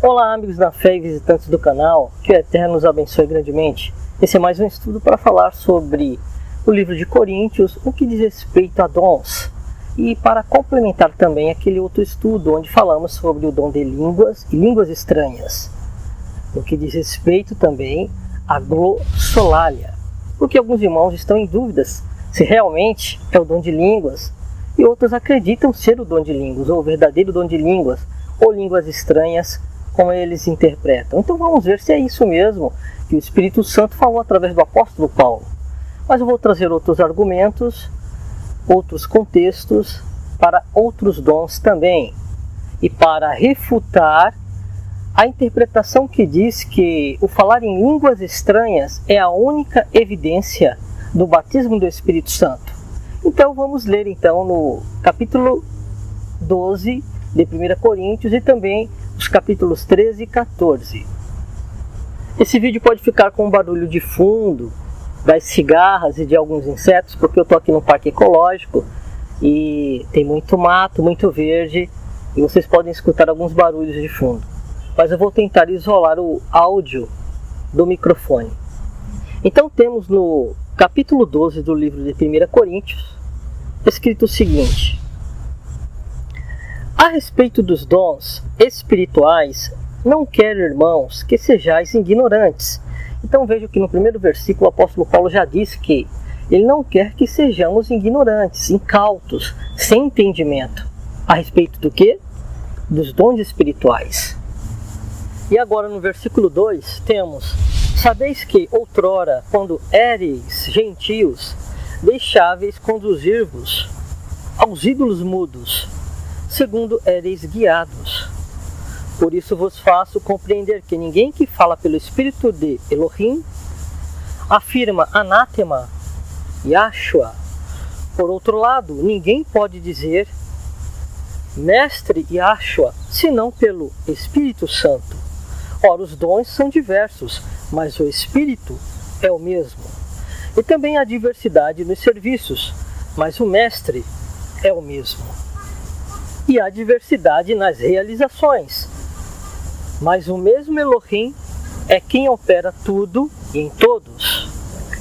Olá, amigos da fé e visitantes do canal, que o Eterno nos abençoe grandemente. Esse é mais um estudo para falar sobre o livro de Coríntios, o que diz respeito a dons, e para complementar também aquele outro estudo onde falamos sobre o dom de línguas e línguas estranhas, o que diz respeito também à glossolalia, porque alguns irmãos estão em dúvidas se realmente é o dom de línguas, e outros acreditam ser o dom de línguas, ou o verdadeiro dom de línguas, ou línguas estranhas, como eles interpretam. Então vamos ver se é isso mesmo que o Espírito Santo falou através do apóstolo Paulo. Mas eu vou trazer outros argumentos, outros contextos, para outros dons também, e para refutar a interpretação que diz que o falar em línguas estranhas é a única evidência do batismo do Espírito Santo. Então vamos ler então no capítulo 12 de 1 Coríntios e também os capítulos 13 e 14. Esse vídeo pode ficar com um barulho de fundo das cigarras e de alguns insetos, porque eu estou aqui no parque ecológico e tem muito mato, muito verde, e vocês podem escutar alguns barulhos de fundo. Mas eu vou tentar isolar o áudio do microfone. Então temos no capítulo 12 do livro de 1 Coríntios, escrito o seguinte: a respeito dos dons espirituais, não quero, irmãos, que sejais ignorantes. Então veja que no primeiro versículo o apóstolo Paulo já disse que ele não quer que sejamos ignorantes, incautos, sem entendimento. A respeito do quê? Dos dons espirituais. E agora no versículo 2 temos: sabeis que outrora, quando éreis gentios, deixáveis conduzir-vos aos ídolos mudos, segundo éreis guiados. Por isso vos faço compreender que ninguém que fala pelo Espírito de Elohim afirma anátema Yahshua. Por outro lado, ninguém pode dizer mestre Yahshua, senão pelo Espírito Santo. Ora, os dons são diversos, mas o Espírito é o mesmo. E também há diversidade nos serviços, mas o mestre é o mesmo. E há diversidade nas realizações, mas o mesmo Elohim é quem opera tudo e em todos.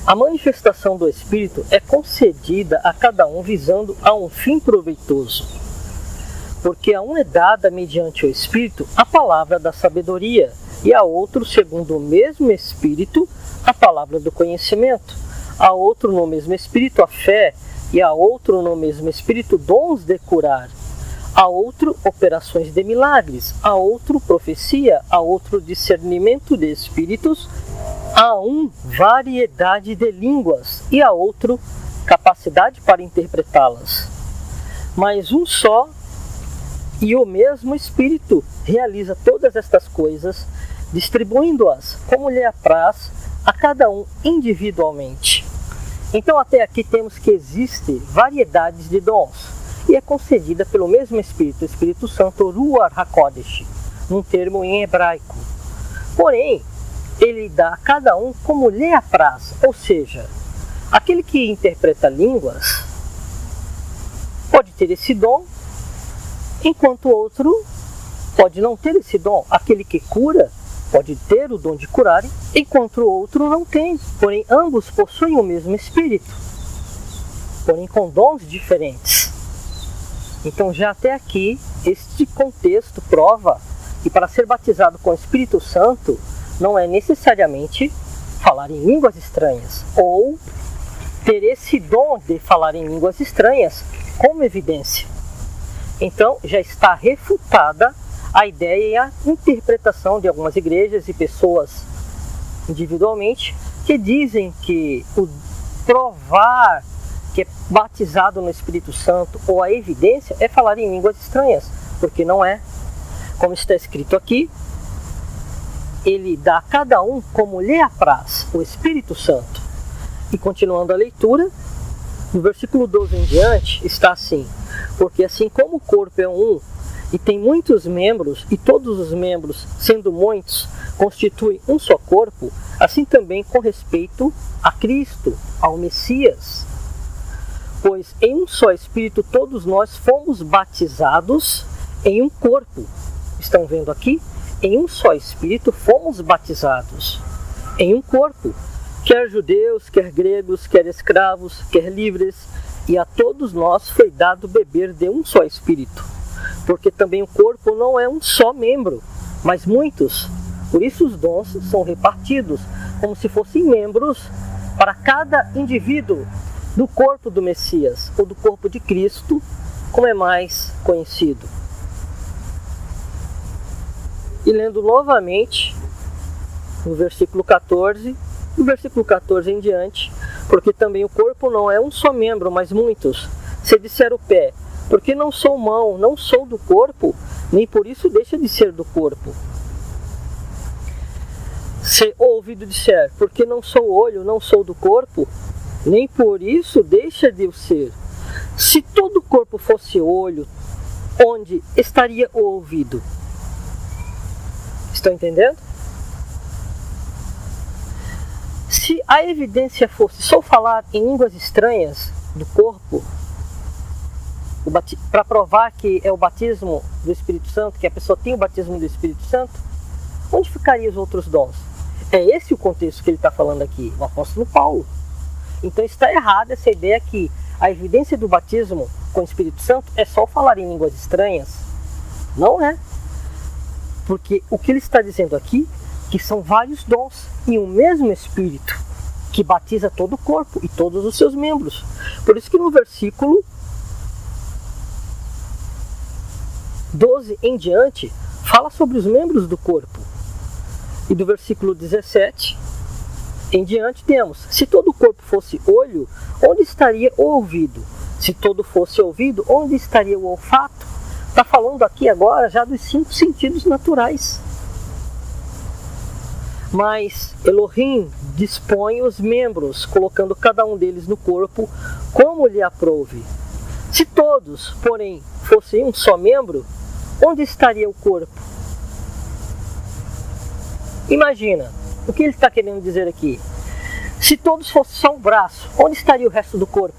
A manifestação do Espírito é concedida a cada um visando a um fim proveitoso, porque a um é dada mediante o Espírito a palavra da sabedoria, e a outro, segundo o mesmo Espírito, a palavra do conhecimento, a outro no mesmo Espírito a fé, e a outro no mesmo Espírito dons de curar, a outro operações de milagres, a outro profecia, a outro discernimento de espíritos, a um variedade de línguas e a outro capacidade para interpretá-las. Mas um só e o mesmo Espírito realiza todas estas coisas, distribuindo-as como lhe apraz a cada um individualmente. Então até aqui temos que existem variedades de dons, e é concedida pelo mesmo Espírito, o Espírito Santo, Ruach HaKodesh, num termo em hebraico. Porém, ele dá a cada um como lhe apraz, ou seja, aquele que interpreta línguas pode ter esse dom, enquanto o outro pode não ter esse dom. Aquele que cura pode ter o dom de curar, enquanto o outro não tem. Porém, ambos possuem o mesmo Espírito, porém com dons diferentes. Então já até aqui, este contexto prova que para ser batizado com o Espírito Santo não é necessariamente falar em línguas estranhas, ou ter esse dom de falar em línguas estranhas como evidência. Então já está refutada a ideia e a interpretação de algumas igrejas e pessoas individualmente que dizem que o provar que é batizado no Espírito Santo, ou a evidência, é falar em línguas estranhas, porque não é. Como está escrito aqui, ele dá a cada um como lhe apraz, o Espírito Santo. E continuando a leitura, no versículo 12 em diante, está assim: porque assim como o corpo é um e tem muitos membros, e todos os membros, sendo muitos, constituem um só corpo, assim também com respeito a Cristo, ao Messias. Pois em um só Espírito todos nós fomos batizados em um corpo. Estão vendo aqui? em um só Espírito fomos batizados, em um corpo, quer judeus, quer gregos, quer escravos, quer livres, e a todos nós foi dado beber de um só Espírito, porque também o corpo não é um só membro, mas muitos. Por isso os dons são repartidos, como se fossem membros para cada indivíduo do corpo do Messias, ou do corpo de Cristo, como é mais conhecido. E lendo novamente, no versículo 14, do versículo 14 em diante, porque também o corpo não é um só membro, mas muitos. Se disser o pé, porque não sou mão, não sou do corpo, nem por isso deixa de ser do corpo. Se o ouvido disser, porque não sou olho, não sou do corpo, nem por isso deixa de o ser. Se todo o corpo fosse olho, onde estaria o ouvido? Estão entendendo? Se a evidência fosse só falar em línguas estranhas do corpo, para provar que é o batismo do Espírito Santo, que a pessoa tem o batismo do Espírito Santo, onde ficariam os outros dons? É esse o contexto que ele está falando aqui, o apóstolo Paulo. Então está errada essa ideia que a evidência do batismo com o Espírito Santo é só falar em línguas estranhas. Não é. Porque o que ele está dizendo aqui, que são vários dons em um mesmo Espírito, que batiza todo o corpo e todos os seus membros. Por isso que no versículo 12 em diante, fala sobre os membros do corpo. E do versículo 17 em diante temos, se todo o corpo fosse olho, onde estaria o ouvido? Se todo fosse ouvido, onde estaria o olfato? Está falando aqui agora já dos 5 sentidos naturais. Mas Elohim dispõe os membros, colocando cada um deles no corpo como lhe aprouve. Se todos, porém, fossem um só membro, onde estaria o corpo? Imagina, o que ele está querendo dizer aqui? Se todos fossem só um braço, onde estaria o resto do corpo?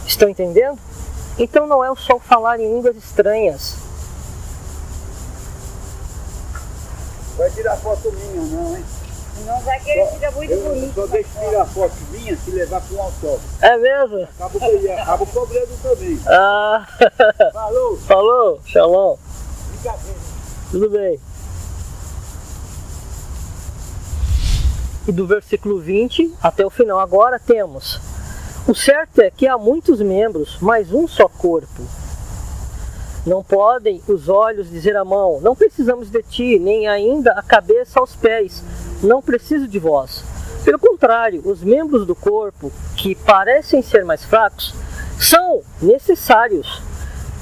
Estão entendendo? Então não é só falar em línguas estranhas. Vai tirar foto minha não, hein? Não vai querer ficar muito bonito. Só deixa eu tirar foto minha se levar para um autógrafo. É mesmo? Acaba cobrando também. Ah, Falou! falou, shalom. Brincadeira. Tudo bem. E do versículo 20 até o final agora temos: o certo é que há muitos membros, mas um só corpo. Não podem os olhos dizer à mão, não precisamos de ti, nem ainda a cabeça aos pés, não preciso de vós. Pelo contrário, os membros do corpo, que parecem ser mais fracos, são necessários.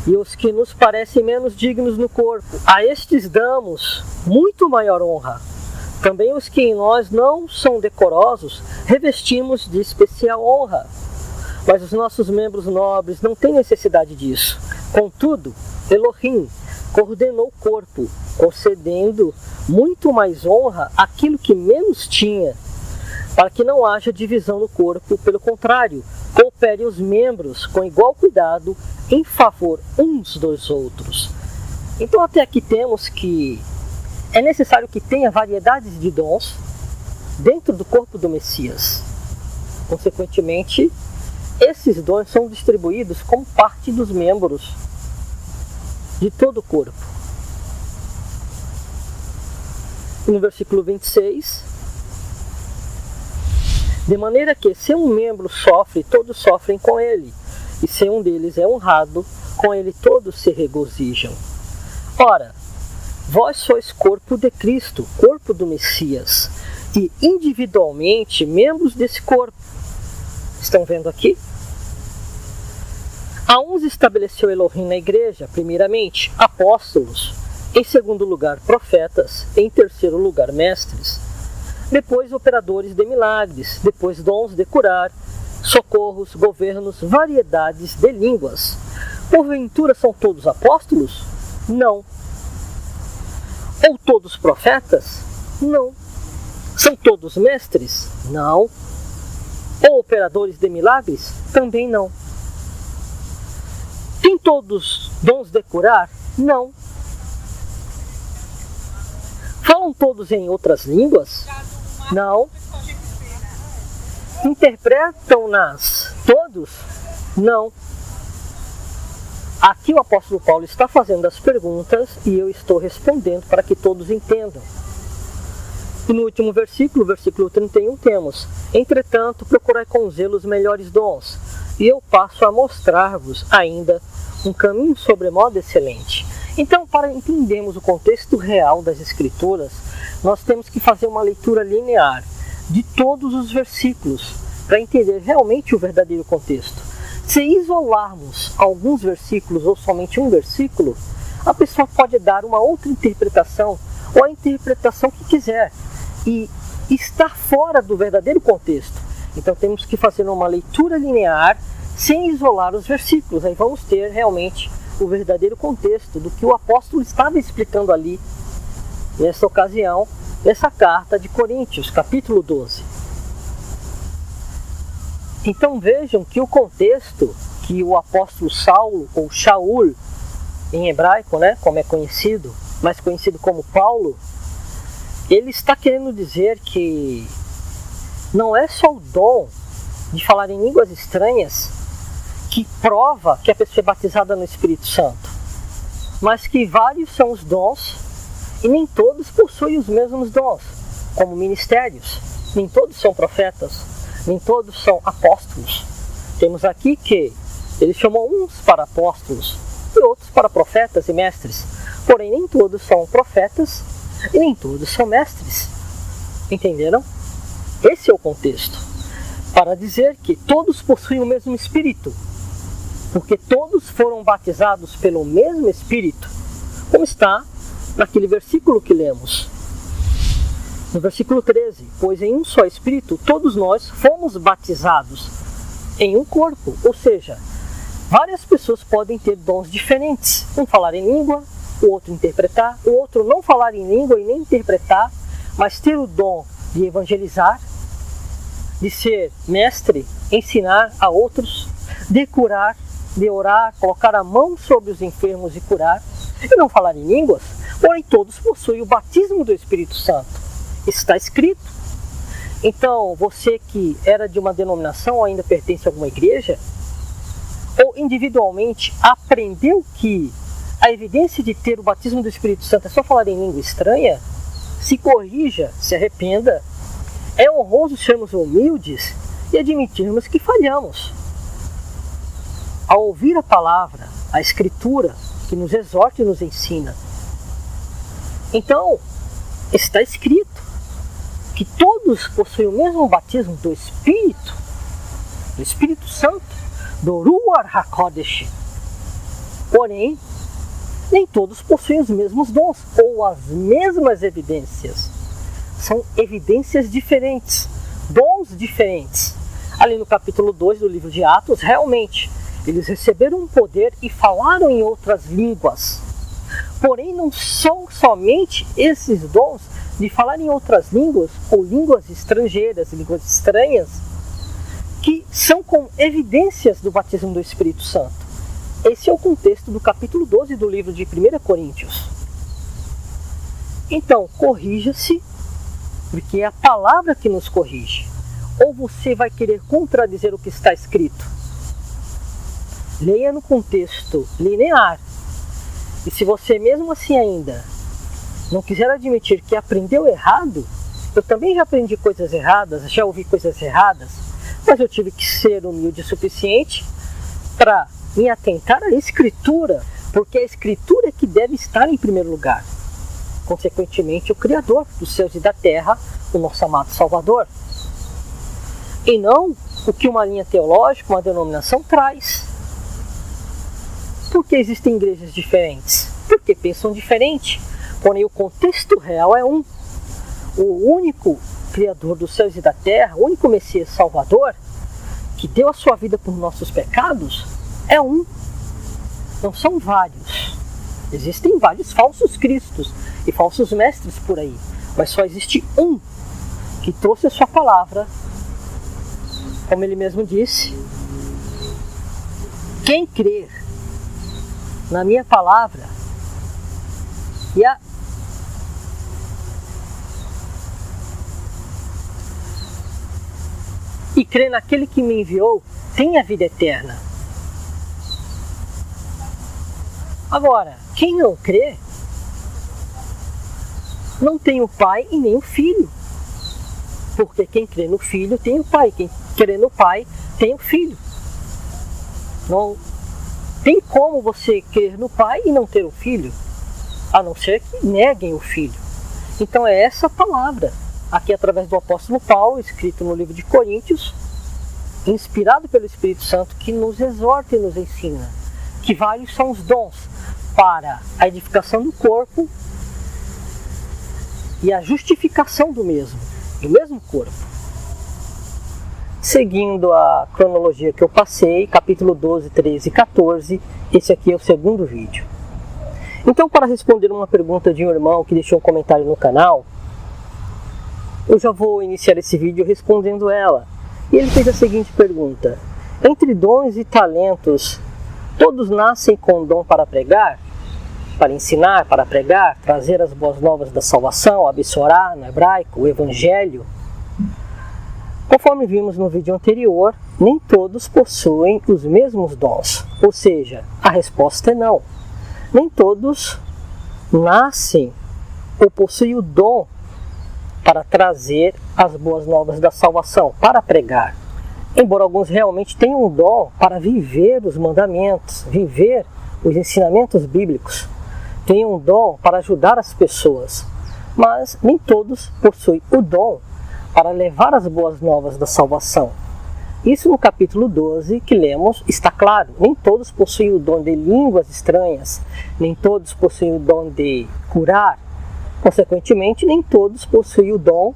E os que nos parecem menos dignos no corpo, a estes damos muito maior honra. Também os que em nós não são decorosos, revestimos de especial honra. Mas os nossos membros nobres não têm necessidade disso. Contudo, Elohim coordenou o corpo, concedendo muito mais honra àquilo que menos tinha, para que não haja divisão no corpo. Pelo contrário, coopere os membros com igual cuidado em favor uns dos outros. Então até aqui temos que é necessário que tenha variedades de dons dentro do corpo do Messias. Consequentemente, esses dons são distribuídos como parte dos membros de todo o corpo. E no versículo 26, de maneira que se um membro sofre, todos sofrem com ele, e se um deles é honrado, com ele todos se regozijam. Ora, vós sois corpo de Cristo, corpo do Messias, e individualmente membros desse corpo. Estão vendo aqui? A uns estabeleceu Elohim na igreja, primeiramente, apóstolos, em segundo lugar, profetas, em terceiro lugar, mestres, depois operadores de milagres, depois dons de curar, socorros, governos, variedades de línguas. Porventura são todos apóstolos? Não. Ou todos profetas? Não. São todos mestres? Não. Ou operadores de milagres? Também não. Tem todos dons de curar? Não. Falam todos em outras línguas? Não. Interpretam-nas todos? Não. Aqui o apóstolo Paulo está fazendo as perguntas e eu estou respondendo para que todos entendam. E no último versículo, versículo 31, temos: entretanto, procurai com zelo os melhores dons, e eu passo a mostrar-vos ainda um caminho sobremodo excelente. Então, para entendermos o contexto real das Escrituras, nós temos que fazer uma leitura linear de todos os versículos para entender realmente o verdadeiro contexto. Se isolarmos alguns versículos ou somente um versículo, a pessoa pode dar uma outra interpretação ou a interpretação que quiser e estar fora do verdadeiro contexto. Então temos que fazer uma leitura linear sem isolar os versículos. Aí vamos ter realmente o verdadeiro contexto do que o apóstolo estava explicando ali, nessa ocasião, nessa carta de Coríntios, capítulo 12. Então vejam que o contexto que o apóstolo Saulo, ou Shaul, em hebraico, como é conhecido, mais conhecido como Paulo, ele está querendo dizer que não é só o dom de falar em línguas estranhas que prova que a pessoa é batizada no Espírito Santo, mas que vários são os dons e nem todos possuem os mesmos dons, como ministérios. Nem todos são profetas, nem todos são apóstolos. Temos aqui que ele chamou uns para apóstolos e outros para profetas e mestres, porém nem todos são profetas e nem todos são mestres. Entenderam? Esse é o contexto, para dizer que todos possuem o mesmo Espírito, porque todos foram batizados pelo mesmo Espírito, como está naquele versículo que lemos. No versículo 13: pois em um só Espírito todos nós fomos batizados em um corpo. Ou seja, várias pessoas podem ter dons diferentes. Um falar em língua, o outro interpretar, o outro não falar em língua e nem interpretar, mas ter o dom de evangelizar, de ser mestre, ensinar a outros, de curar, de orar, colocar a mão sobre os enfermos e curar, e não falar em línguas. Porém todos possuem o batismo do Espírito Santo. Está escrito. Então, você que era de uma denominação ou ainda pertence a alguma igreja, ou individualmente aprendeu que a evidência de ter o batismo do Espírito Santo é só falar em língua estranha, se corrija, se arrependa. É honroso sermos humildes e admitirmos que falhamos. Ao ouvir a palavra, a Escritura, que nos exorta e nos ensina. Então, está escrito que todos possuem o mesmo batismo do Espírito Santo, do Ruach HaKodesh. Porém, nem todos possuem os mesmos dons ou as mesmas evidências. São evidências diferentes, dons diferentes. Ali no capítulo 2 do livro de Atos, realmente, eles receberam um poder e falaram em outras línguas. Porém, não são somente esses dons de falar em outras línguas ou línguas estrangeiras, línguas estranhas, que são como evidências do batismo do Espírito Santo. Esse é o contexto do capítulo 12 do livro de 1 Coríntios. Então, corrija-se, porque é a palavra que nos corrige. Ou você vai querer contradizer o que está escrito? Leia no contexto linear. E se você mesmo assim ainda não quiser admitir que aprendeu errado, eu também já aprendi coisas erradas, já ouvi coisas erradas, mas eu tive que ser humilde o suficiente para me atentar à Escritura, porque a Escritura é que deve estar em primeiro lugar. Consequentemente, o Criador dos céus e da terra, o nosso amado Salvador. E não o que uma linha teológica, uma denominação traz. Por que existem igrejas diferentes? Porque pensam diferente. Porém, o contexto real é um. O único Criador dos céus e da terra, o único Messias Salvador, que deu a sua vida por nossos pecados, é um. Não são vários. Existem vários falsos cristos e falsos mestres por aí. Mas só existe um que trouxe a sua palavra. Como ele mesmo disse, quem crer e crê naquele que me enviou tem a vida eterna. Agora, quem não crê não tem o Pai e nem o Filho. Porque quem crê no Filho tem o Pai, quem crê no Pai tem o Filho. Não tem como você crer no Pai e não ter o Filho, a não ser que neguem o Filho. Então é essa palavra, aqui através do apóstolo Paulo, escrito no livro de Coríntios, inspirado pelo Espírito Santo, que nos exorta e nos ensina que vários são os dons para a edificação do corpo e a justificação do mesmo corpo. Seguindo a cronologia que eu passei, capítulo 12, 13 e 14, esse aqui é o segundo vídeo. Então, para responder uma pergunta de um irmão que deixou um comentário no canal, eu já vou iniciar esse vídeo respondendo ela. E ele fez a seguinte pergunta: entre dons e talentos, todos nascem com dom para pregar? Para ensinar, para pregar, trazer as boas novas da salvação, absorá no hebraico, o evangelho? Conforme vimos no vídeo anterior, nem todos possuem os mesmos dons. Ou seja, a resposta é não. Nem todos nascem ou possuem o dom para trazer as boas novas da salvação, para pregar. Embora alguns realmente tenham um dom para viver os mandamentos, viver os ensinamentos bíblicos, tenham um dom para ajudar as pessoas, mas nem todos possuem o dom para levar as boas novas da salvação. Isso no capítulo 12 que lemos está claro. Nem todos possuem o dom de línguas estranhas, nem todos possuem o dom de curar. Consequentemente, nem todos possuem o dom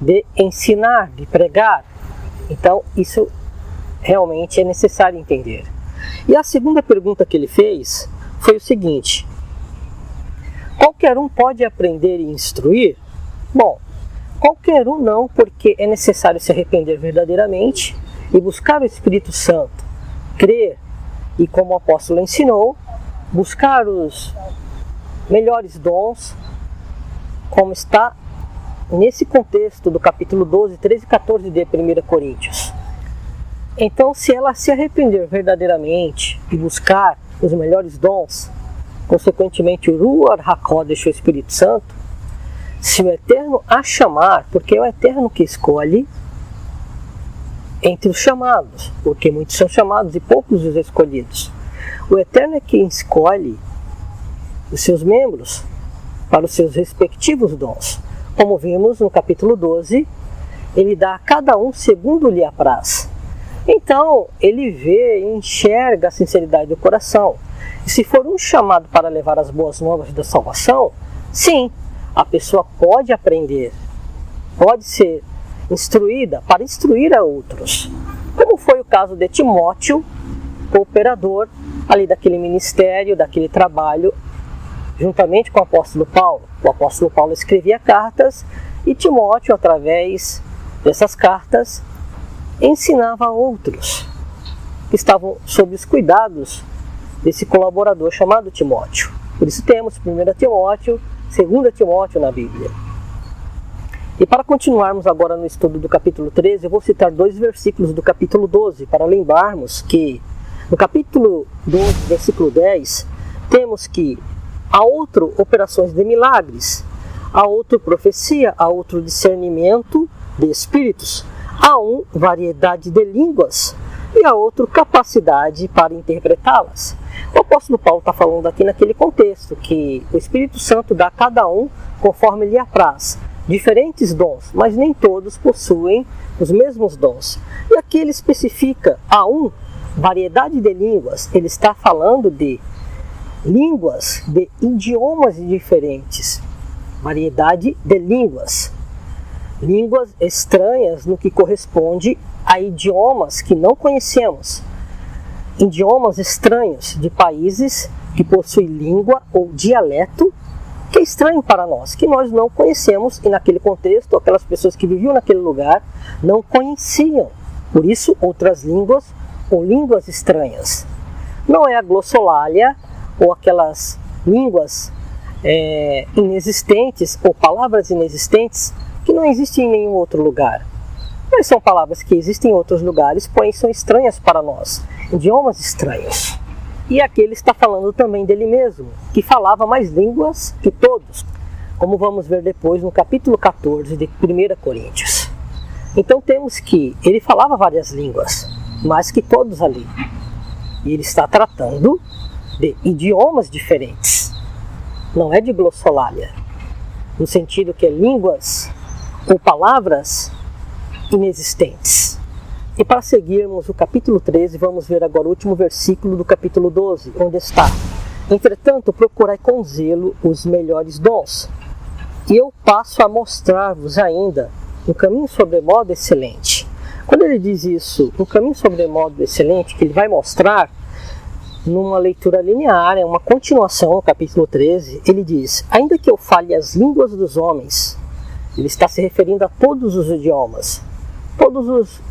de ensinar, de pregar. Então, isso realmente é necessário entender. E a segunda pergunta que ele fez foi o seguinte: qualquer um pode aprender e instruir? Bom, qualquer um não, porque é necessário se arrepender verdadeiramente e buscar o Espírito Santo, crer e, como o apóstolo ensinou, buscar os melhores dons, como está nesse contexto do capítulo 12, 13 e 14 de 1 Coríntios. Então, se ela se arrepender verdadeiramente e buscar os melhores dons, consequentemente o Ruach HaKodesh, o Espírito Santo, se o Eterno a chamar, porque é o Eterno que escolhe entre os chamados, porque muitos são chamados e poucos os escolhidos. O Eterno é quem escolhe os seus membros para os seus respectivos dons. Como vimos no capítulo 12, ele dá a cada um segundo lhe apraz. Então, ele vê e enxerga a sinceridade do coração. E se for um chamado para levar as boas novas da salvação, sim, a pessoa pode aprender, pode ser instruída para instruir a outros. Como foi o caso de Timóteo, cooperador ali daquele ministério, daquele trabalho, juntamente com o apóstolo Paulo. O apóstolo Paulo escrevia cartas e Timóteo, através dessas cartas, ensinava a outros que estavam sob os cuidados desse colaborador chamado Timóteo. Por isso temos 1 Timóteo, 2 Timóteo na Bíblia. E para continuarmos agora no estudo do capítulo 13, eu vou citar 2 versículos do capítulo 12, para lembrarmos que no capítulo 12, versículo 10, temos que há outro operações de milagres, há outro profecia, há outro discernimento de espíritos, há variedade de línguas e há outro capacidade para interpretá-las. O apóstolo Paulo está falando aqui naquele contexto que o Espírito Santo dá a cada um conforme lhe apraz diferentes dons, mas nem todos possuem os mesmos dons. E aqui ele especifica a variedade de línguas. Ele está falando de línguas, de idiomas diferentes, variedade de línguas, línguas estranhas no que corresponde a idiomas que não conhecemos, idiomas estranhos de países que possuem língua ou dialeto que é estranho para nós, que nós não conhecemos, e naquele contexto aquelas pessoas que viviam naquele lugar não conheciam, por isso outras línguas ou línguas estranhas. Não é a glossolalia ou aquelas línguas inexistentes ou palavras inexistentes que não existem em nenhum outro lugar. Mas são palavras que existem em outros lugares, porém são estranhas para nós, idiomas estranhos. E aqui ele está falando também dele mesmo, que falava mais línguas que todos, como vamos ver depois no capítulo 14 de 1 Coríntios. Então temos que ele falava várias línguas, mais que todos ali. E ele está tratando de idiomas diferentes, não é de glossolalia, no sentido que é línguas ou palavras inexistentes. E para seguirmos o capítulo 13, vamos ver agora o último versículo do capítulo 12, onde está: entretanto, procurai com zelo os melhores dons, e eu passo a mostrar-vos ainda um caminho sobremodo excelente. Quando ele diz isso, um caminho sobremodo excelente, que ele vai mostrar numa leitura linear, é uma continuação no capítulo 13, ele diz: ainda que eu fale as línguas dos homens, ele está se referindo a todos os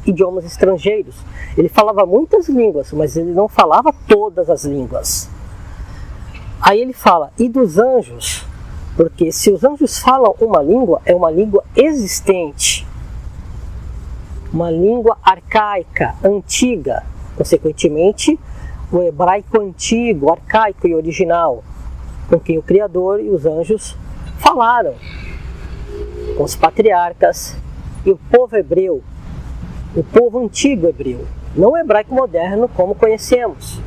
idiomas estrangeiros. Ele falava muitas línguas, mas ele não falava todas as línguas. Aí ele fala, e dos anjos, porque se os anjos falam uma língua, é uma língua existente, uma língua arcaica, antiga, consequentemente, o hebraico antigo, arcaico e original, com quem o Criador e os anjos falaram, com os patriarcas e o povo hebreu, o povo antigo hebreu, não o hebraico moderno como conhecemos.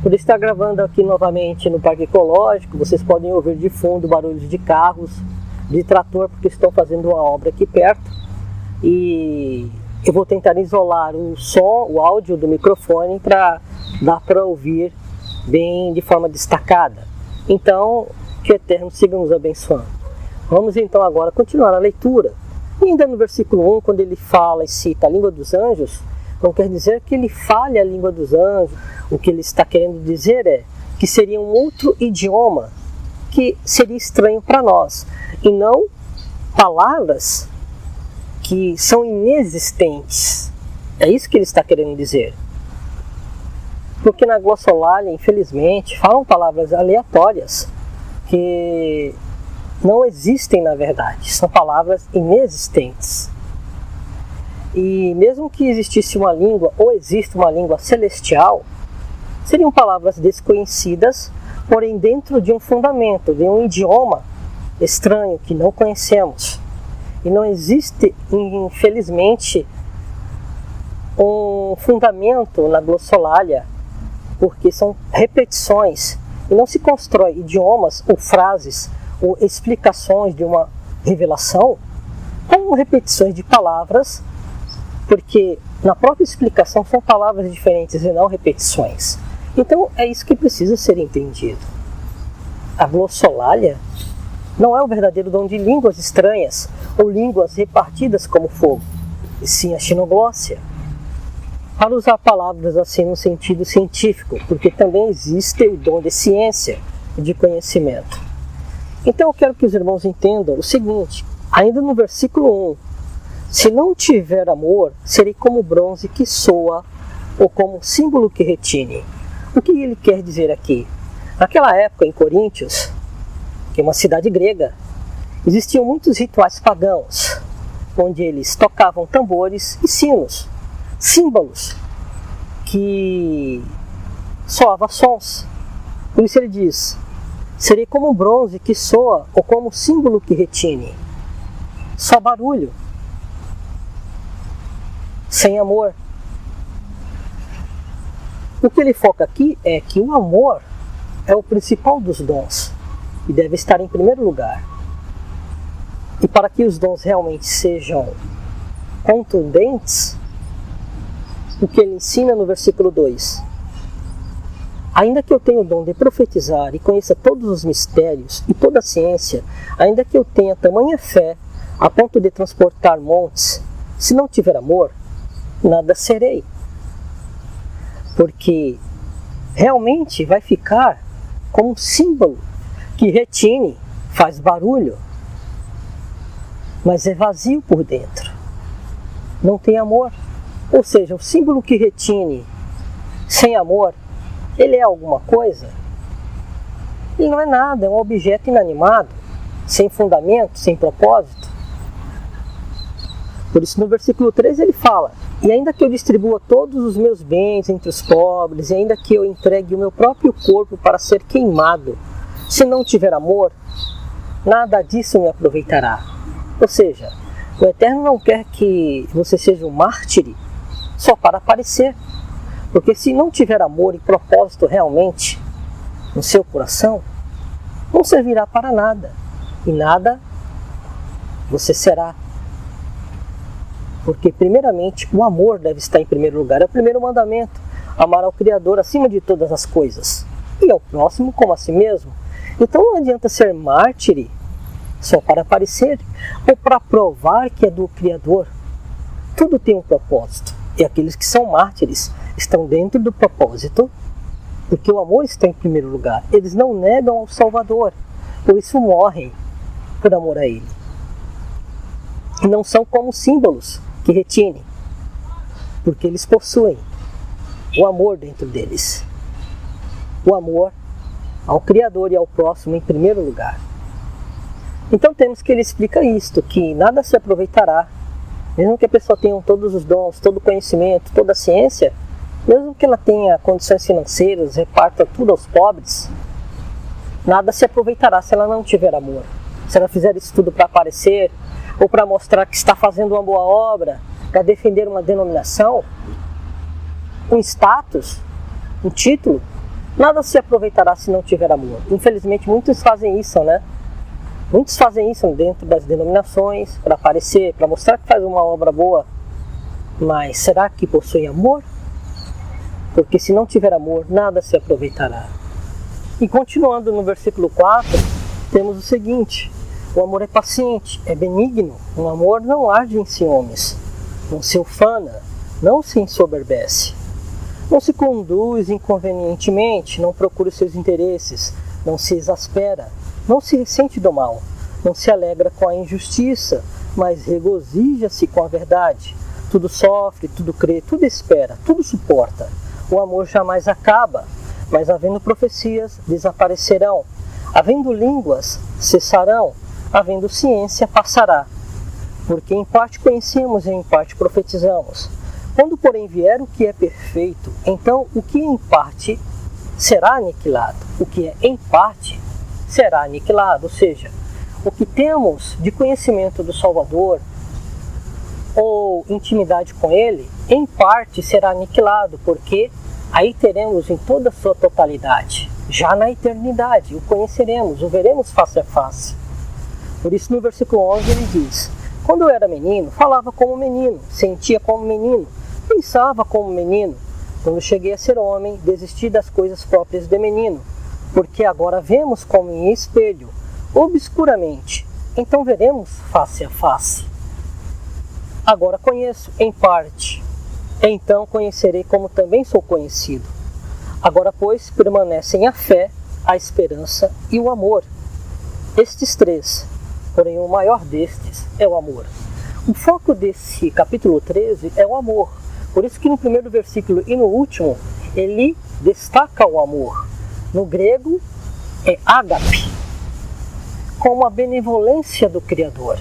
Por estar gravando aqui novamente no Parque Ecológico, vocês podem ouvir de fundo barulhos de carros, de trator, porque estão fazendo uma obra aqui perto. E eu vou tentar isolar o som, o áudio do microfone para dar para ouvir bem de forma destacada. Então, que o Eterno siga nos abençoando. Vamos então agora continuar a leitura. E ainda no versículo 1, quando ele fala e cita a língua dos anjos, não quer dizer que ele fale a língua dos anjos. O que ele está querendo dizer é que seria um outro idioma que seria estranho para nós, e não palavras que são inexistentes. É isso que ele está querendo dizer. Porque na glossolalia, infelizmente, falam palavras aleatórias que não existem na verdade, são palavras inexistentes. E mesmo que existisse uma língua, ou exista uma língua celestial, seriam palavras desconhecidas, porém dentro de um fundamento, de um idioma estranho que não conhecemos. E não existe, infelizmente, um fundamento na glossolalia, porque são repetições, e não se constrói idiomas ou frases ou explicações de uma revelação com repetições de palavras, porque na própria explicação são palavras diferentes e não repetições. Então é isso que precisa ser entendido. A glossolalia não é o verdadeiro dom de línguas estranhas ou línguas repartidas como fogo, e sim a xenoglóssia. Para usar palavras assim no sentido científico, porque também existe o dom de ciência e de conhecimento. Então eu quero que os irmãos entendam o seguinte, ainda no versículo 1, se não tiver amor, serei como bronze que soa ou como símbolo que retine. O que ele quer dizer aqui? Naquela época em Coríntios, que é uma cidade grega, existiam muitos rituais pagãos, onde eles tocavam tambores e sinos, símbolos que soavam sons. Por isso ele diz, serei como um bronze que soa ou como símbolo que retine. Só barulho, sem amor. O que ele foca aqui é que o amor é o principal dos dons e deve estar em primeiro lugar. E para que os dons realmente sejam contundentes, o que ele ensina no versículo 2: ainda que eu tenha o dom de profetizar e conheça todos os mistérios e toda a ciência, ainda que eu tenha tamanha fé a ponto de transportar montes, se não tiver amor, nada serei. Porque realmente vai ficar como um símbolo que retine, faz barulho, mas é vazio por dentro. Não tem amor. Ou seja, o símbolo que retine sem amor, ele é alguma coisa? Ele não é nada, é um objeto inanimado, sem fundamento, sem propósito. Por isso no versículo 13 ele fala: e ainda que eu distribua todos os meus bens entre os pobres, e ainda que eu entregue o meu próprio corpo para ser queimado, se não tiver amor, nada disso me aproveitará. Ou seja, o Eterno não quer que você seja um mártir só para aparecer. Porque se não tiver amor e propósito realmente no seu coração, não servirá para nada. E nada você será. Porque primeiramente o amor deve estar em primeiro lugar. É o primeiro mandamento. Amar ao Criador acima de todas as coisas. E ao próximo como a si mesmo. Então não adianta ser mártir só para aparecer ou para provar que é do Criador. Tudo tem um propósito. E aqueles que são mártires estão dentro do propósito, porque o amor está em primeiro lugar. Eles não negam ao Salvador, por isso morrem por amor a Ele. E não são como símbolos que retinem, porque eles possuem o amor dentro deles. O amor ao Criador e ao próximo em primeiro lugar. Então temos que ele explica isto, que nada se aproveitará, mesmo que a pessoa tenha todos os dons, todo o conhecimento, toda a ciência, mesmo que ela tenha condições financeiras, reparta tudo aos pobres, nada se aproveitará se ela não tiver amor. Se ela fizer isso tudo para aparecer, ou para mostrar que está fazendo uma boa obra, para defender uma denominação, um status, um título, nada se aproveitará se não tiver amor. Infelizmente muitos fazem isso, né? Muitos fazem isso dentro das denominações, para aparecer, para mostrar que faz uma obra boa. Mas será que possui amor? Porque se não tiver amor, nada se aproveitará. E continuando no versículo 4, temos o seguinte: o amor é paciente, é benigno, o amor não arde em ciúmes, não se ufana, não se ensoberbece, não se conduz inconvenientemente, não procura os seus interesses, não se exaspera, não se ressente do mal, não se alegra com a injustiça, mas regozija-se com a verdade. Tudo sofre, tudo crê, tudo espera, tudo suporta. O amor jamais acaba, mas havendo profecias, desaparecerão. Havendo línguas, cessarão. Havendo ciência, passará. Porque em parte conhecemos e em parte profetizamos. Quando, porém, vier o que é perfeito, então o que é em parte será aniquilado. O que é em parte será aniquilado. Ou seja, o que temos de conhecimento do Salvador ou intimidade com Ele, em parte será aniquilado, porque aí teremos em toda a sua totalidade. Já na eternidade o conheceremos, o veremos face a face. Por isso no versículo 11 ele diz: quando eu era menino, falava como menino, sentia como menino, pensava como menino. Quando cheguei a ser homem, desisti das coisas próprias de menino, porque agora vemos como em espelho, obscuramente, então veremos face a face. Agora conheço em parte, então conhecerei como também sou conhecido. Agora, pois, permanecem a fé, a esperança e o amor. Estes três, porém o maior destes é o amor. O foco desse capítulo 13 é o amor. Por isso que no primeiro versículo e no último, ele destaca o amor. No grego é ágape, como a benevolência do Criador,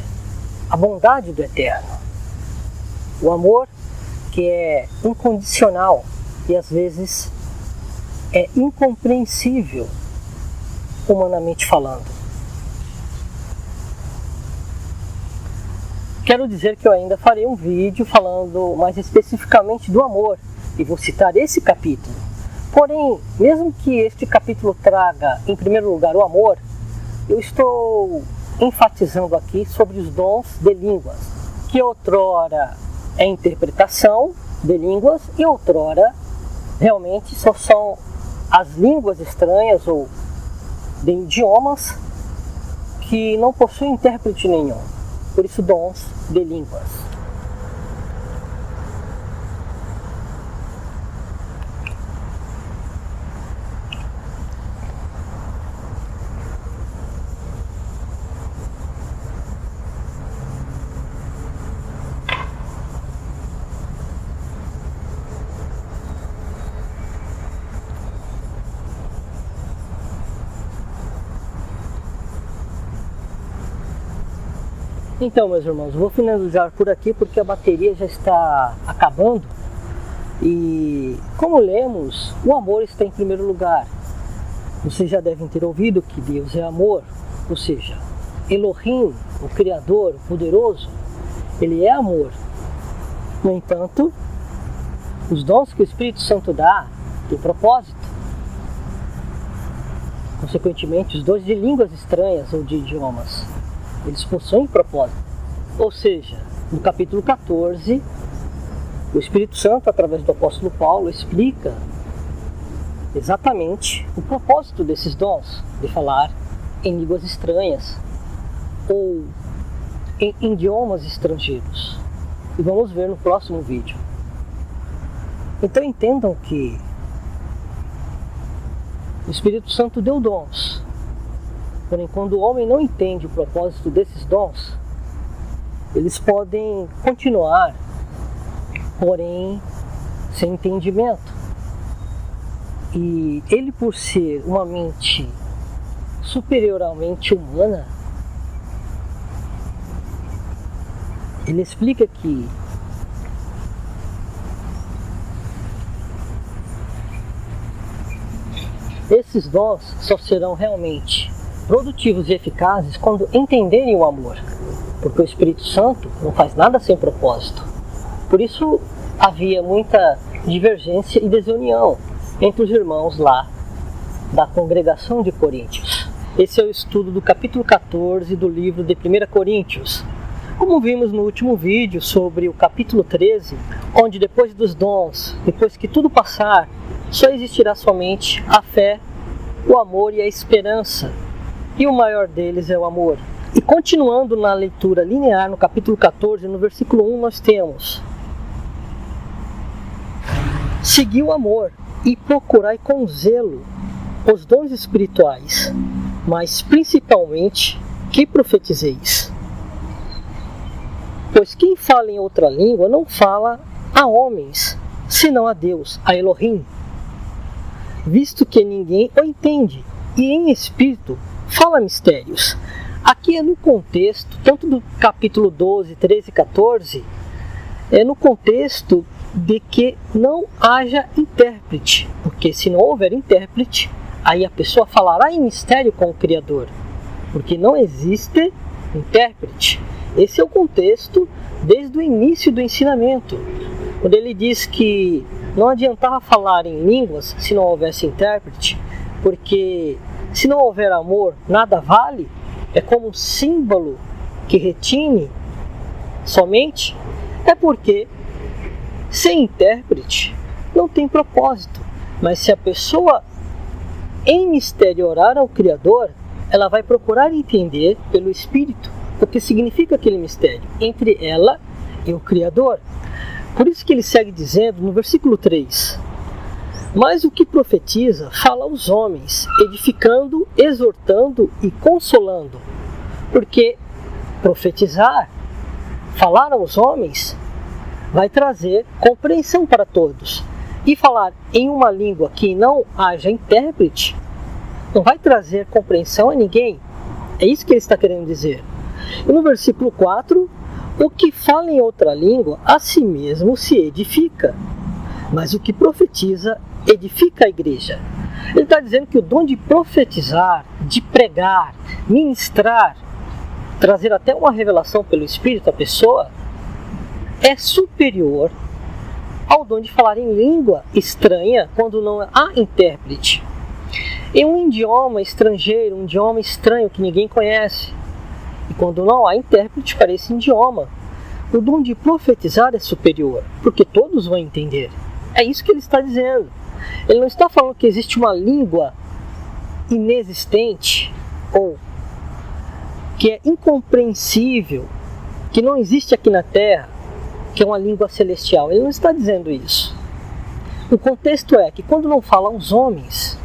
a bondade do Eterno. O amor que é incondicional e às vezes é incompreensível, humanamente falando. Quero dizer que eu ainda farei um vídeo falando mais especificamente do amor e vou citar esse capítulo. Porém, mesmo que este capítulo traga em primeiro lugar o amor, eu estou enfatizando aqui sobre os dons de línguas, que outrora é interpretação de línguas e outrora realmente só são as línguas estranhas ou de idiomas que não possuem intérprete nenhum. Por isso, dons de línguas. Então, meus irmãos, vou finalizar por aqui porque a bateria já está acabando. E como lemos, o amor está em primeiro lugar. Vocês já devem ter ouvido que Deus é amor, ou seja, Elohim, o Criador, o Poderoso, Ele é amor. No entanto, os dons que o Espírito Santo dá têm propósito. Consequentemente, os dons de línguas estranhas ou de idiomas, eles possuem propósito. Ou seja, no capítulo 14, o Espírito Santo, através do apóstolo Paulo, explica exatamente o propósito desses dons, de falar em línguas estranhas ou em idiomas estrangeiros. E vamos ver no próximo vídeo. Então entendam que o Espírito Santo deu dons. Porém, quando o homem não entende o propósito desses dons, eles podem continuar, porém sem entendimento. E ele, por ser uma mente superiormente humana, ele explica que esses dons só serão realmente produtivos e eficazes quando entenderem o amor, porque o Espírito Santo não faz nada sem propósito. Por isso havia muita divergência e desunião entre os irmãos lá da congregação de Coríntios. Esse é o estudo do capítulo 14 do livro de 1 Coríntios. Como vimos no último vídeo sobre o capítulo 13, onde depois dos dons, depois que tudo passar, só existirá somente a fé, o amor e a esperança. E o maior deles é o amor. E continuando na leitura linear, no capítulo 14, no versículo 1, nós temos: segui o amor e procurai com zelo os dons espirituais, mas principalmente que profetizeis. Pois quem fala em outra língua não fala a homens, senão a Deus, a Elohim, visto que ninguém o entende, e em espírito fala mistérios. Aqui é no contexto, tanto do capítulo 12, 13 e 14, é no contexto de que não haja intérprete, porque se não houver intérprete, aí a pessoa falará em mistério com o Criador, porque não existe intérprete. Esse é o contexto desde o início do ensinamento, quando ele diz que não adiantava falar em línguas se não houvesse intérprete, porque se não houver amor, nada vale. É como um símbolo que retine somente, é porque sem intérprete não tem propósito. Mas se a pessoa em mistério orar ao Criador, ela vai procurar entender pelo Espírito o que significa aquele mistério entre ela e o Criador. Por isso que ele segue dizendo no versículo 3: mas o que profetiza fala aos homens, edificando, exortando e consolando. Porque profetizar, falar aos homens, vai trazer compreensão para todos. E falar em uma língua que não haja intérprete, não vai trazer compreensão a ninguém. É isso que ele está querendo dizer. E no versículo 4, o que fala em outra língua, a si mesmo se edifica. Mas o que profetiza, edifica a igreja. Ele está dizendo que o dom de profetizar, de pregar, ministrar, trazer até uma revelação pelo Espírito à pessoa, é superior ao dom de falar em língua estranha quando não há intérprete. Em um idioma estrangeiro, um idioma estranho que ninguém conhece, e quando não há intérprete para esse idioma, o dom de profetizar é superior, porque todos vão entender. É isso que ele está dizendo. Ele não está falando que existe uma língua inexistente ou que é incompreensível, que não existe aqui na Terra, que é uma língua celestial. Ele não está dizendo isso. O contexto é que quando não fala aos homens,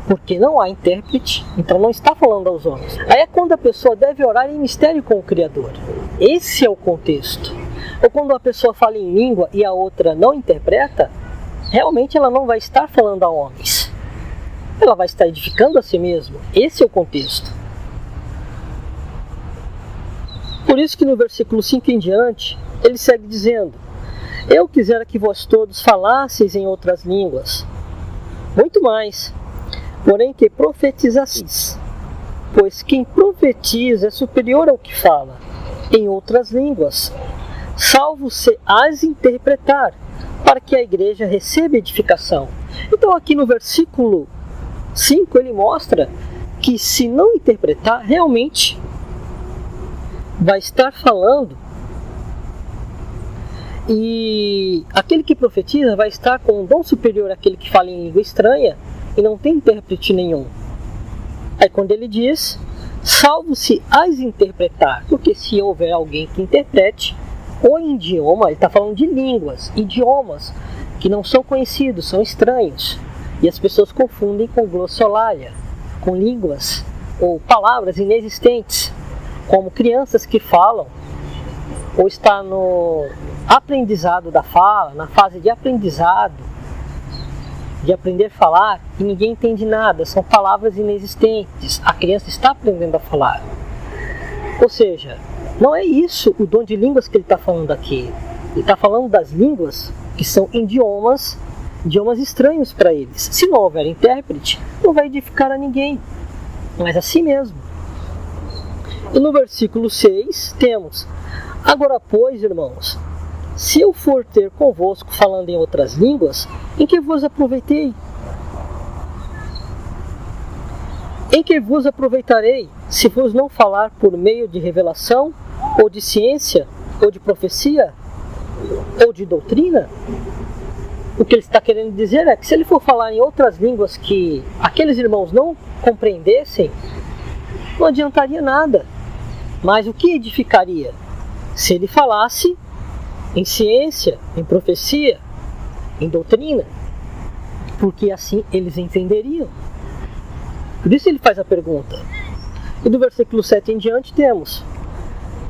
porque não há intérprete, então não está falando aos homens. Aí é quando a pessoa deve orar em mistério com o Criador. Esse é o contexto. Ou quando a pessoa fala em língua e a outra não interpreta, realmente ela não vai estar falando a homens. Ela vai estar edificando a si mesma. Esse é o contexto. Por isso que no versículo 5 em diante, ele segue dizendo: eu quisera que vós todos falasseis em outras línguas, muito mais, porém que profetizasseis, pois quem profetiza é superior ao que fala em outras línguas, salvo se as interpretar, para que a igreja receba edificação. Então aqui no versículo 5 ele mostra que se não interpretar, realmente vai estar falando, e aquele que profetiza vai estar com um dom superior àquele que fala em língua estranha e não tem intérprete nenhum. Aí quando ele diz, salvo se as interpretar, porque se houver alguém que interprete o idioma, ele está falando de línguas, idiomas que não são conhecidos, são estranhos, e as pessoas confundem com glossolalia, com línguas ou palavras inexistentes, como crianças que falam, ou está no aprendizado da fala, na fase de aprendizado, de aprender a falar, e ninguém entende nada, são palavras inexistentes, a criança está aprendendo a falar. Ou seja, não é isso o dom de línguas que ele está falando aqui. Ele está falando das línguas que são idiomas estranhos para eles. Se não houver intérprete, não vai edificar a ninguém, mas a si mesmo. E no versículo 6 temos: agora pois, irmãos, se eu for ter convosco falando em outras línguas, em que vos aproveitei? Em que vos aproveitarei, se vos não falar por meio de revelação, ou de ciência, ou de profecia, ou de doutrina? O que ele está querendo dizer é que se ele for falar em outras línguas que aqueles irmãos não compreendessem, não adiantaria nada. Mas o que edificaria? Se ele falasse em ciência, em profecia, em doutrina, porque assim eles entenderiam. Por isso ele faz a pergunta. E do versículo 7 em diante temos: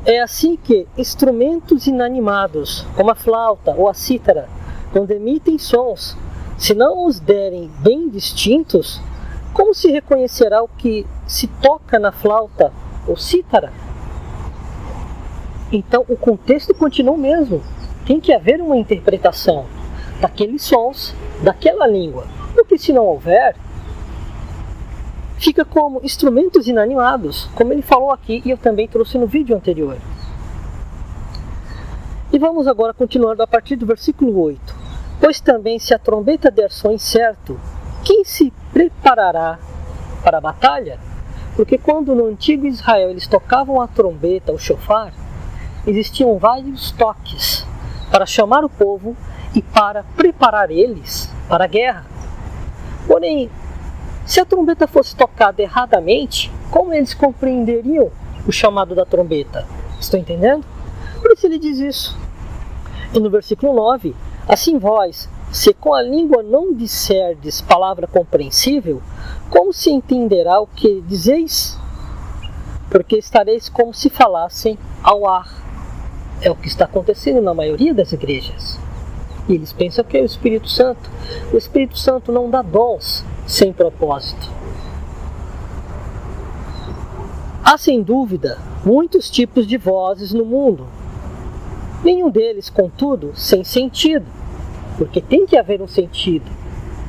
é assim que instrumentos inanimados, como a flauta ou a cítara, quando emitem sons, se não os derem bem distintos, como se reconhecerá o que se toca na flauta ou cítara? Então o contexto continua o mesmo. Tem que haver uma interpretação daqueles sons, daquela língua. Porque se não houver, fica como instrumentos inanimados, como ele falou aqui e eu também trouxe no vídeo anterior. E vamos agora continuando a partir do versículo 8. Pois também se a trombeta der som incerto, quem se preparará para a batalha? Porque quando no antigo Israel eles tocavam a trombeta, o shofar, existiam vários toques para chamar o povo e para preparar eles para a guerra. Porém, se a trombeta fosse tocada erradamente, como eles compreenderiam o chamado da trombeta? Estão entendendo? Por isso ele diz isso. E no versículo 9, assim vós, se com a língua não disserdes palavra compreensível, como se entenderá o que dizeis? Porque estareis como se falassem ao ar. É o que está acontecendo na maioria das igrejas. E eles pensam que é o Espírito Santo. O Espírito Santo não dá dons sem propósito. Há sem dúvida muitos tipos de vozes no mundo. Nenhum deles, contudo, sem sentido. Porque tem que haver um sentido.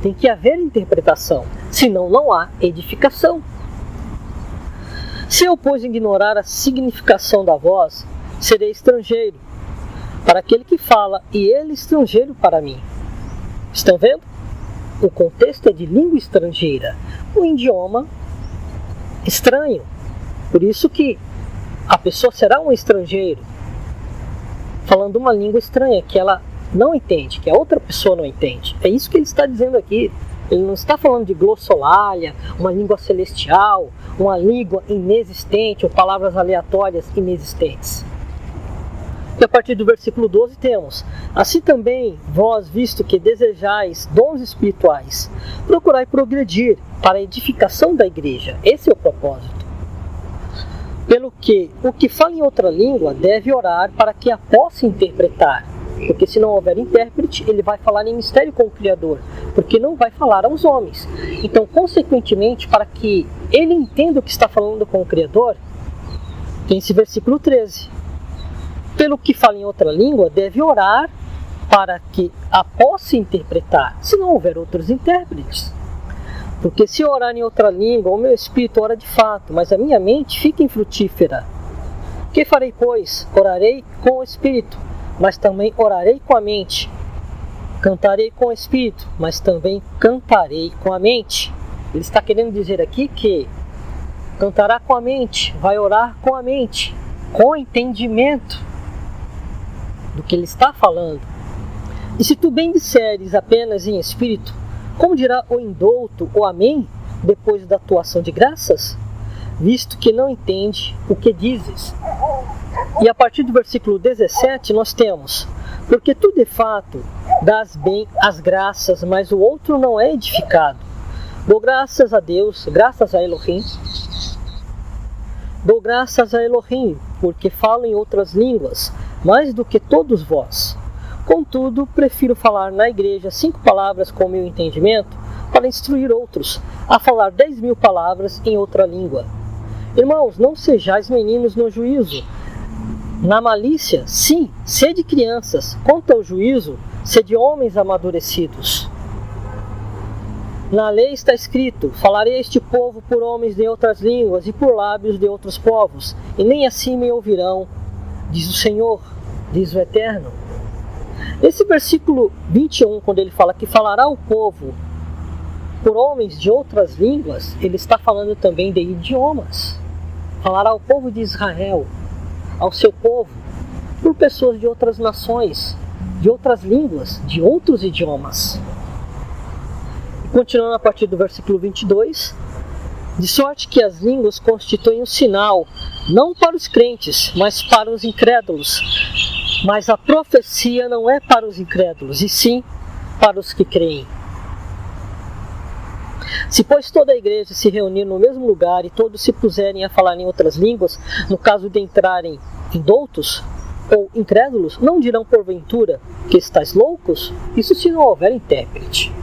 Tem que haver interpretação. Senão não há edificação. Se eu, pois, ignorar a significação da voz, serei estrangeiro para aquele que fala, e ele estrangeiro para mim. Estão vendo? O contexto é de língua estrangeira, um idioma estranho. Por isso que a pessoa será um estrangeiro, falando uma língua estranha, que ela não entende, que a outra pessoa não entende. É isso que ele está dizendo aqui. Ele não está falando de glossolalia, uma língua celestial, uma língua inexistente, ou palavras aleatórias inexistentes. E a partir do versículo 12 temos: assim também vós, visto que desejais dons espirituais, procurai progredir para a edificação da igreja. Esse é o propósito. Pelo que o que fala em outra língua deve orar para que a possa interpretar, porque se não houver intérprete, ele vai falar em mistério com o Criador, porque não vai falar aos homens. Então, consequentemente, para que ele entenda o que está falando com o Criador, Tem esse versículo 13. Pelo que fala em outra língua, deve orar para que a possa interpretar, se não houver outros intérpretes. Porque se orar em outra língua, o meu espírito ora de fato, mas a minha mente fica infrutífera. Que farei, pois? Orarei com o espírito, mas também orarei com a mente. Cantarei com o espírito, mas também cantarei com a mente. Ele está querendo dizer aqui que cantará com a mente, vai orar com a mente, com entendimento do que ele está falando. E se tu bem disseres apenas em espírito, como dirá o indouto o amém depois da tua ação de graças? Visto que não entende o que dizes. E a partir do versículo 17 nós temos: porque tu de fato dás bem as graças, mas o outro não é edificado. Dou graças a Deus, graças a Elohim. Dou graças a Elohim, porque falo em outras línguas, mais do que todos vós. Contudo, prefiro falar na igreja 5 palavras com o meu entendimento, para instruir outros, a falar 10.000 palavras em outra língua. Irmãos, não sejais meninos no juízo. Na malícia, sim, sede crianças. Quanto ao juízo, sede homens amadurecidos. Na lei está escrito: falarei a este povo por homens de outras línguas e por lábios de outros povos, e nem assim me ouvirão, diz o Senhor, diz o Eterno. Esse versículo 21, quando ele fala que falará o povo por homens de outras línguas, ele está falando também de idiomas. Falará ao povo de Israel, ao seu povo, por pessoas de outras nações, de outras línguas, de outros idiomas. Continuando a partir do versículo 22, de sorte que as línguas constituem um sinal, não para os crentes, mas para os incrédulos. Mas a profecia não é para os incrédulos, e sim para os que creem. Se, pois, toda a igreja se reunir no mesmo lugar e todos se puserem a falar em outras línguas, no caso de entrarem indoutos ou incrédulos, não dirão porventura que estáis loucos? Isso se não houver intérprete.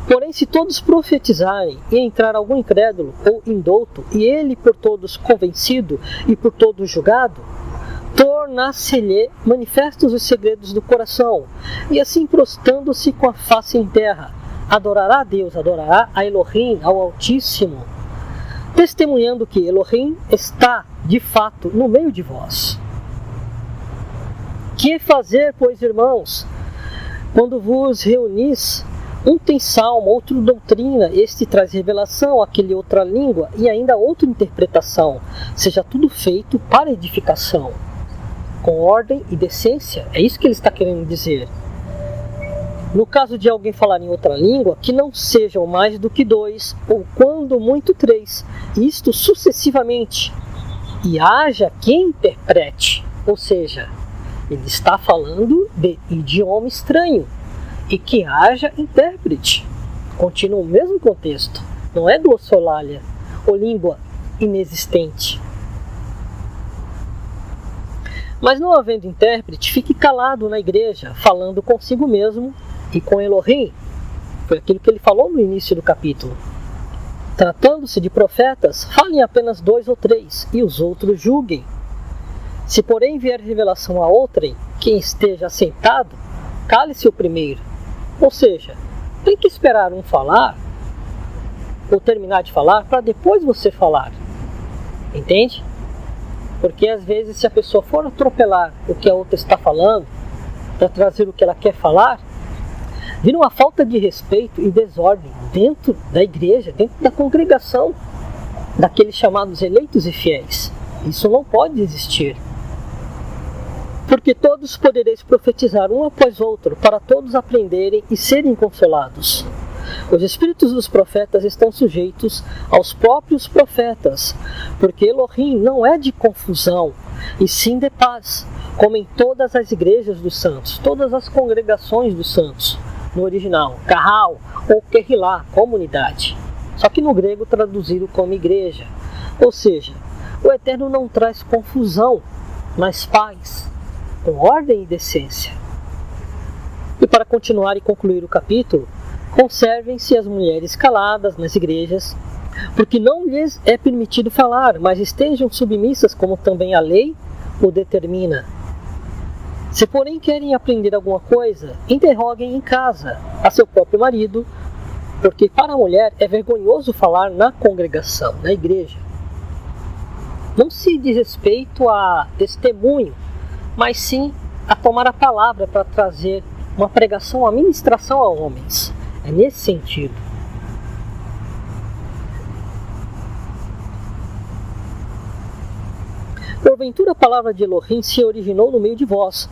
Porém, se todos profetizarem e entrar algum incrédulo ou indouto, e ele por todos convencido e por todos julgado, tornar-se-lhe manifestos os segredos do coração, e assim prostrando-se com a face em terra, adorará a Deus, adorará a Elohim, ao Altíssimo, testemunhando que Elohim está, de fato, no meio de vós. Que fazer, pois, irmãos, quando vos reunis? Um tem salmo, outro doutrina, este traz revelação, aquele outra língua, e ainda outra interpretação. Seja tudo feito para edificação, com ordem e decência. É isso que ele está querendo dizer. No caso de alguém falar em outra língua, que não sejam mais do que 2, ou quando muito 3, isto sucessivamente, e haja quem interprete. Ou seja, ele está falando de idioma estranho, e que haja intérprete. Continua o mesmo contexto, não é glossolalia ou língua inexistente. Mas não havendo intérprete, fique calado na igreja, falando consigo mesmo e com Elohim. Foi aquilo que ele falou no início do capítulo. Tratando-se de profetas, falem apenas 2 ou 3, e os outros julguem. Se porém vier revelação a outrem, quem esteja assentado, cale-se o primeiro. Ou seja, tem que esperar um falar, ou terminar de falar, para depois você falar. Entende? Porque às vezes, se a pessoa for atropelar o que a outra está falando, para trazer o que ela quer falar, vira uma falta de respeito e desordem dentro da igreja, dentro da congregação, daqueles chamados eleitos e fiéis. Isso não pode existir. Porque todos podereis profetizar um após outro, para todos aprenderem e serem consolados. Os espíritos dos profetas estão sujeitos aos próprios profetas, porque Elohim não é de confusão, e sim de paz, como em todas as igrejas dos santos, todas as congregações dos santos, no original, Kahal ou Kehilá, comunidade, só que no grego traduzido como igreja. Ou seja, o Eterno não traz confusão, mas paz, com ordem e decência. E para continuar e concluir o capítulo, conservem-se as mulheres caladas nas igrejas porque não lhes é permitido falar, mas estejam submissas, como também a lei o determina. Se, porém, querem aprender alguma coisa, interroguem em casa a seu próprio marido, porque para a mulher é vergonhoso falar na congregação, na igreja. Não se diz respeito a testemunho, mas sim a tomar a palavra para trazer uma pregação, uma ministração a homens. É nesse sentido. Porventura a palavra de Elohim se originou no meio de vós,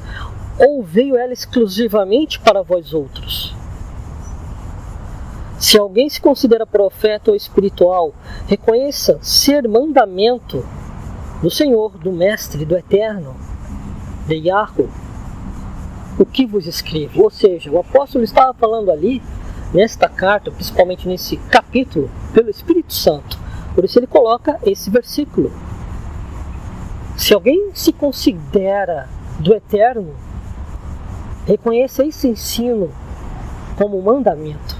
ou veio ela exclusivamente para vós outros? Se alguém se considera profeta ou espiritual, reconheça ser mandamento do Senhor, do Mestre, do Eterno, de Yahweh, o que vos escrevo. Ou seja, o apóstolo estava falando ali, nesta carta, principalmente nesse capítulo, pelo Espírito Santo. Por isso ele coloca esse versículo. Se alguém se considera do Eterno, reconheça esse ensino como mandamento.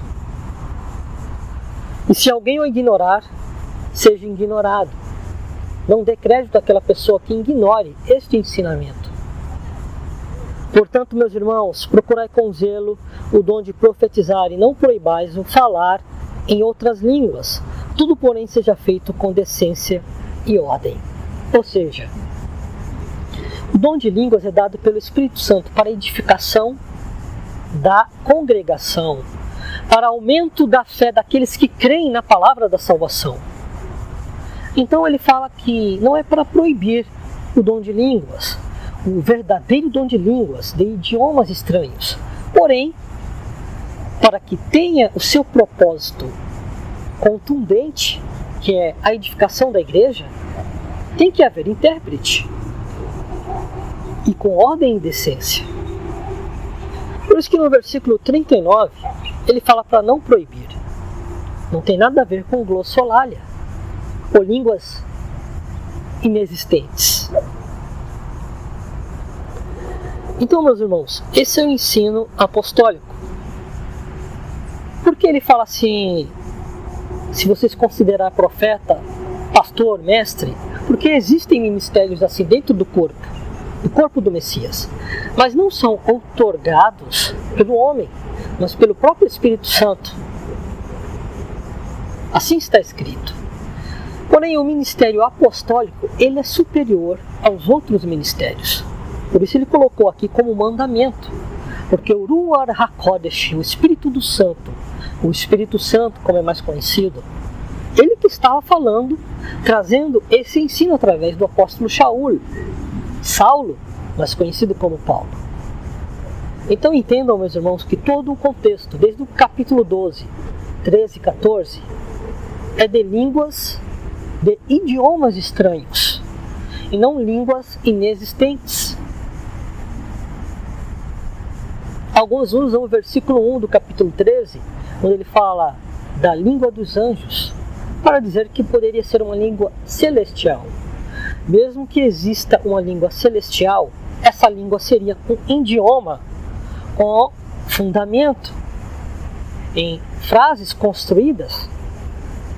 E se alguém o ignorar, seja ignorado. Não dê crédito àquela pessoa que ignore este ensinamento. Portanto, meus irmãos, procurai com zelo o dom de profetizar e não proibais o falar em outras línguas. Tudo, porém, seja feito com decência e ordem. Ou seja, o dom de línguas é dado pelo Espírito Santo para edificação da congregação, para aumento da fé daqueles que creem na palavra da salvação. Então ele fala que não é para proibir o dom de línguas, o verdadeiro dom de línguas, de idiomas estranhos, porém, para que tenha o seu propósito contundente, que é a edificação da igreja, tem que haver intérprete, e com ordem e decência. Por isso que no versículo 39, ele fala para não proibir. Não tem nada a ver com glossolalia, ou línguas inexistentes. Então, meus irmãos, esse é o ensino apostólico. Por que ele fala assim, se vocês considerar profeta, pastor, mestre? Porque existem ministérios assim dentro do corpo do Messias, mas não são outorgados pelo homem, mas pelo próprio Espírito Santo. Assim está escrito. Porém, o ministério apostólico, ele é superior aos outros ministérios. Por isso ele colocou aqui como mandamento, porque o Ruach HaKodesh, o Espírito Santo, como é mais conhecido, ele que estava falando, trazendo esse ensino através do apóstolo Saulo, mais conhecido como Paulo. Então entendam, meus irmãos, que todo o contexto, desde o capítulo 12, 13 e 14, é de línguas, de idiomas estranhos, e não línguas inexistentes. Alguns usam o versículo 1 do capítulo 13, onde ele fala da língua dos anjos, para dizer que poderia ser uma língua celestial. Mesmo que exista uma língua celestial, essa língua seria um idioma com fundamento em frases construídas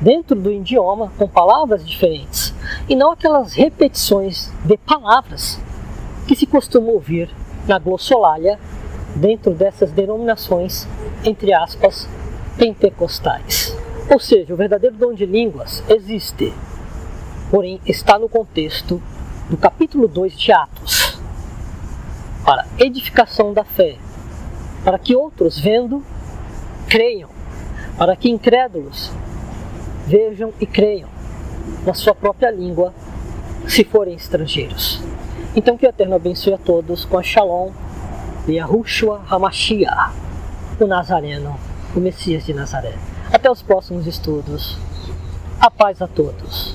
dentro do idioma com palavras diferentes, e não aquelas repetições de palavras que se costuma ouvir na glossolalia dentro dessas denominações, entre aspas, pentecostais. Ou seja, o verdadeiro dom de línguas existe, porém está no contexto do capítulo 2 de Atos, para edificação da fé, para que outros, vendo, creiam, para que incrédulos vejam e creiam na sua própria língua, se forem estrangeiros. Então que o Eterno abençoe a todos com a Shalom de Yahushua HaMashiach, o Nazareno, o Messias de Nazaré. Até os próximos estudos. A paz a todos.